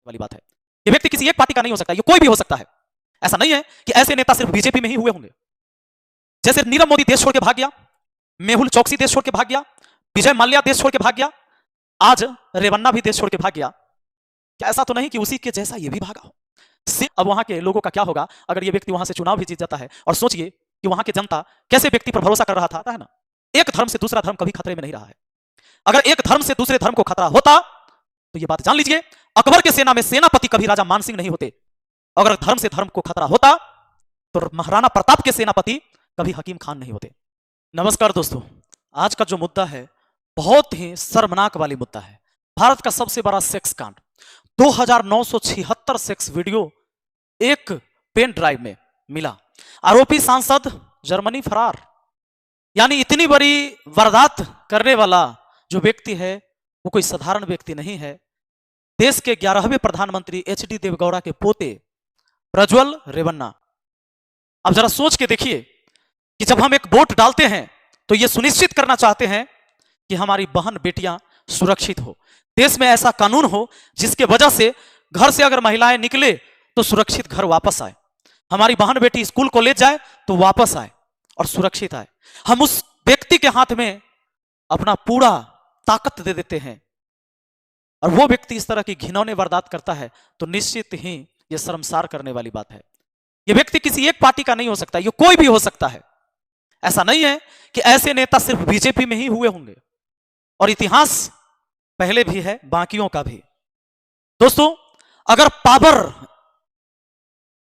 वाली बात है। ये व्यक्ति किसी एक पार्टी का नहीं हो सकता, ये कोई भी हो सकता है। ऐसा नहीं है कि ऐसे नेता सिर्फ बीजेपी में ही हुए होंगे। जैसे नीरव मोदी देश छोड़ के भाग गया, मेहुल चौकसी देश छोड़ के भाग गया, विजय माल्या देश छोड़ के भाग गया, आज रेवन्ना भी देश छोड़ के भाग गया। क्या ऐसा तो नहीं कि उसी के जैसा ये भी भागा हो? अब वहां के लोगों का क्या होगा अगर ये व्यक्ति वहां से चुनाव भी जीत जाता है? और सोचिए कि वहां की जनता कैसे व्यक्ति पर भरोसा कर रहा था ना। एक धर्म से दूसरा धर्म कभी खतरे में नहीं रहा है। अगर एक धर्म से दूसरे धर्म को खतरा होता तो ये बात जान लीजिए, अकबर के सेना में सेनापति कभी राजा मानसिंह नहीं होते। अगर धर्म से धर्म को खतरा होता तो महाराणा प्रताप के सेनापति कभी हकीम खान नहीं होते। नमस्कार दोस्तों, आज का जो मुद्दा है बहुत ही शर्मनाक वाली मुद्दा है। भारत का सबसे बड़ा सेक्स कांड, 2976 सेक्स वीडियो एक पेन ड्राइव में मिला। आरोपी सांसद जर्मनी फरार। यानी इतनी बड़ी वारदात करने वाला जो व्यक्ति है वो कोई साधारण व्यक्ति नहीं है। देश के 11वें प्रधानमंत्री एचडी देवगौड़ा के पोते प्रज्वल रेवन्ना। अब जरा सोच के देखिए कि जब हम एक वोट डालते हैं तो यह सुनिश्चित करना चाहते हैं कि हमारी बहन बेटियां सुरक्षित हो, देश में ऐसा कानून हो जिसके वजह से घर से अगर महिलाएं निकले तो सुरक्षित घर वापस आए, हमारी बहन बेटी स्कूल कॉलेज जाए तो वापस आए और सुरक्षित आए। हम उस व्यक्ति के हाथ में अपना पूरा ताकत दे देते हैं और वो व्यक्ति इस तरह की घिनौने वारदात करता है तो निश्चित ही यह शर्मसार करने वाली बात है। यह व्यक्ति किसी एक पार्टी का नहीं हो सकता, यह कोई भी हो सकता है। ऐसा नहीं है कि ऐसे नेता सिर्फ बीजेपी में ही हुए होंगे, और इतिहास पहले भी है, बाकियों का भी। दोस्तों, अगर पावर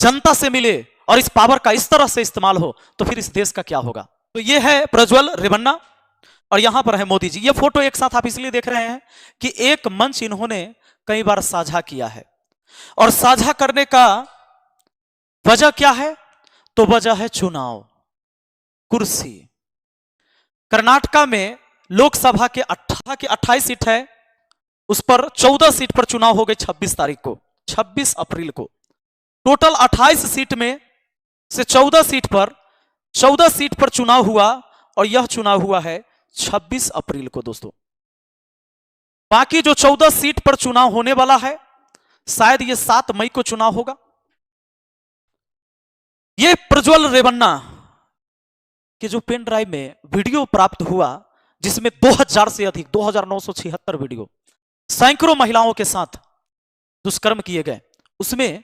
जनता से मिले और इस पावर का इस तरह से इस्तेमाल हो तो फिर इस देश का क्या होगा? तो यह है प्रज्वल रेवन्ना और यहां पर है मोदी जी। यह फोटो एक साथ आप इसलिए देख रहे हैं कि एक मंच इन्होंने कई बार साझा किया है, और साझा करने का वजह क्या है? तो वजह है चुनाव, कुर्सी। कर्नाटका में लोकसभा के 28 सीट है, उस पर 14 सीट पर चुनाव हो गए 26 तारीख को, 26 अप्रैल को। टोटल 28 सीट में से 14 सीट पर चुनाव हुआ, और यह चुनाव हुआ है 26 अप्रैल को दोस्तों। बाकी जो 14 सीट पर चुनाव होने वाला है शायद ये 7 मई को चुनाव होगा। ये प्रज्वल रेवन्ना के जो पेन ड्राइव में वीडियो प्राप्त हुआ जिसमें 2000 से अधिक 2976 वीडियो सैकड़ों महिलाओं के साथ दुष्कर्म किए गए, उसमें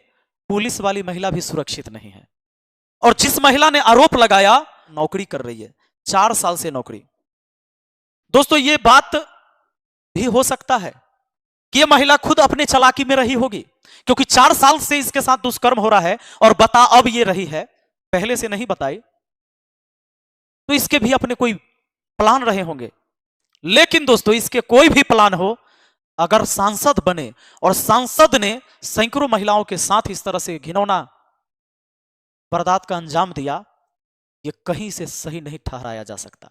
पुलिस वाली महिला भी सुरक्षित नहीं है। और जिस महिला ने आरोप लगाया नौकरी कर रही है, 4 साल से नौकरी। दोस्तों, यह बात भी हो सकता है कि यह महिला खुद अपने चालाकी में रही होगी, क्योंकि 4 साल से इसके साथ दुष्कर्म हो रहा है और बता अब ये रही है, पहले से नहीं बताई, तो इसके भी अपने कोई प्लान रहे होंगे। लेकिन दोस्तों, इसके कोई भी प्लान हो, अगर सांसद बने और सांसद ने सैकड़ों महिलाओं के साथ इस तरह से घिनौना वारदात का अंजाम दिया, यह कहीं से सही नहीं ठहराया जा सकता।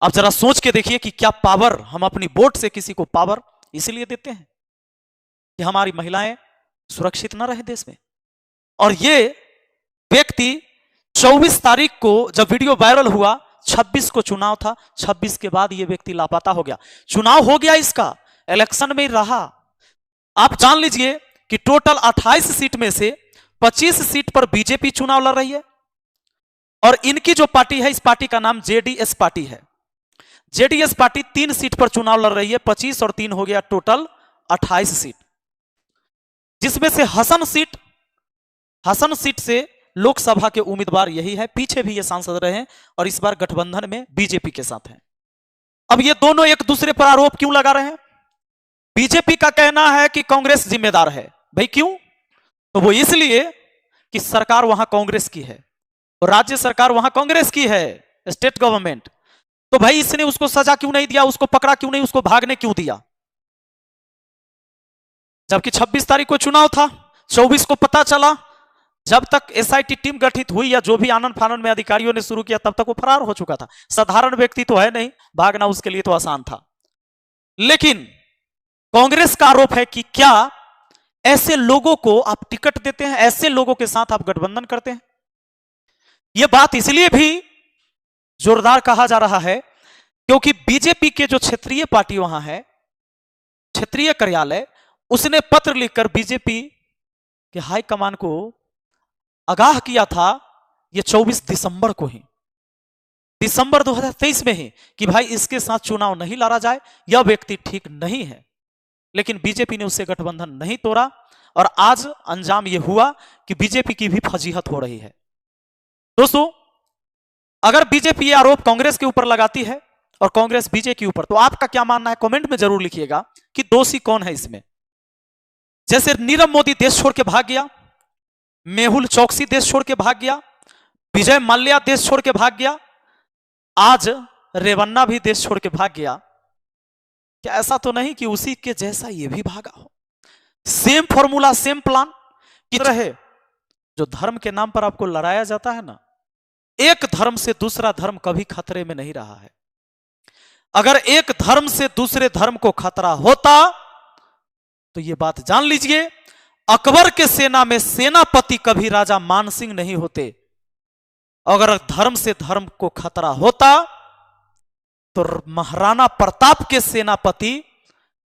अब जरा सोच के देखिए कि क्या पावर हम अपनी वोट से किसी को पावर इसलिए देते हैं कि हमारी महिलाएं सुरक्षित ना रहे देश में। और ये व्यक्ति 24 तारीख को जब वीडियो वायरल हुआ, 26 को चुनाव था, 26 के बाद ये व्यक्ति लापता हो गया। चुनाव हो गया, इसका इलेक्शन में रहा। आप जान लीजिए कि टोटल 28 सीट में से 25 सीट पर बीजेपी चुनाव लड़ रही है, और इनकी जो पार्टी है, इस पार्टी का नाम जेडीएस पार्टी है। जेडीएस पार्टी 3 सीट पर चुनाव लड़ रही है, 25 और 3 हो गया टोटल 28 सीट, जिसमें से हसन सीट से लोकसभा के उम्मीदवार यही है। पीछे भी ये सांसद रहे हैं और इस बार गठबंधन में बीजेपी के साथ हैं। अब ये दोनों एक दूसरे पर आरोप क्यों लगा रहे हैं? बीजेपी का कहना है कि कांग्रेस जिम्मेदार है। भाई क्यों? तो वो इसलिए कि सरकार वहां कांग्रेस की है और राज्य सरकार वहां कांग्रेस की है, स्टेट गवर्नमेंट। तो भाई इसने उसको सजा क्यों नहीं दिया, उसको पकड़ा क्यों नहीं, उसको भागने क्यों दिया? जबकि 26 तारीख को चुनाव था, 24 को पता चला, जब तक एसआईटी टीम गठित हुई या जो भी आनंद फानन में अधिकारियों ने शुरू किया तब तक वो फरार हो चुका था। साधारण व्यक्ति तो है नहीं, भागना उसके लिए तो आसान था। लेकिन कांग्रेस का आरोप है कि क्या ऐसे लोगों को आप टिकट देते हैं, ऐसे लोगों के साथ आप गठबंधन करते हैं? यह बात इसलिए भी जोरदार कहा जा रहा है क्योंकि बीजेपी के जो क्षेत्रीय पार्टी वहां है, क्षेत्रीय कार्यालय, उसने पत्र लिखकर बीजेपी के हाईकमान को आगाह किया था, ये 24 दिसंबर को ही, दिसंबर 2023 में ही, कि भाई इसके साथ चुनाव नहीं लड़ा जाए, यह व्यक्ति ठीक नहीं है। लेकिन बीजेपी ने उससे गठबंधन नहीं तोड़ा और आज अंजाम यह हुआ कि बीजेपी की भी फजीहत हो रही है। दोस्तों, अगर बीजेपी ये आरोप कांग्रेस के ऊपर लगाती है और कांग्रेस बीजेपी के ऊपर, तो आपका क्या मानना है कमेंट में जरूर लिखिएगा कि दोषी कौन है इसमें। जैसे नीरव मोदी देश छोड़ के भाग गया, मेहुल चौकसी देश छोड़ के भाग गया, विजय माल्या देश छोड़ के भाग गया, आज रेवन्ना भी देश छोड़ के भाग गया, क्या ऐसा तो नहीं कि उसी के जैसा ये भी भागा हो? सेम फॉर्मूला, सेम प्लान की रहे। जो धर्म के नाम पर आपको लड़ाया जाता है ना, एक धर्म से दूसरा धर्म कभी खतरे में नहीं रहा है। अगर एक धर्म से दूसरे धर्म को खतरा होता तो ये बात जान लीजिए, अकबर के सेना में सेनापति कभी राजा मानसिंह नहीं होते। अगर धर्म से धर्म को खतरा होता तो महाराणा प्रताप के सेनापति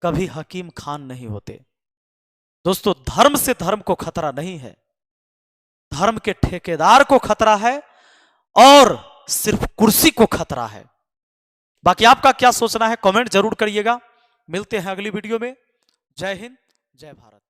कभी हकीम खान नहीं होते। दोस्तों, धर्म से धर्म को खतरा नहीं है, धर्म के ठेकेदार को खतरा है और सिर्फ कुर्सी को खतरा है। बाकी आपका क्या सोचना है कमेंट जरूर करिएगा। मिलते हैं अगली वीडियो में। जय हिंद, जय भारत।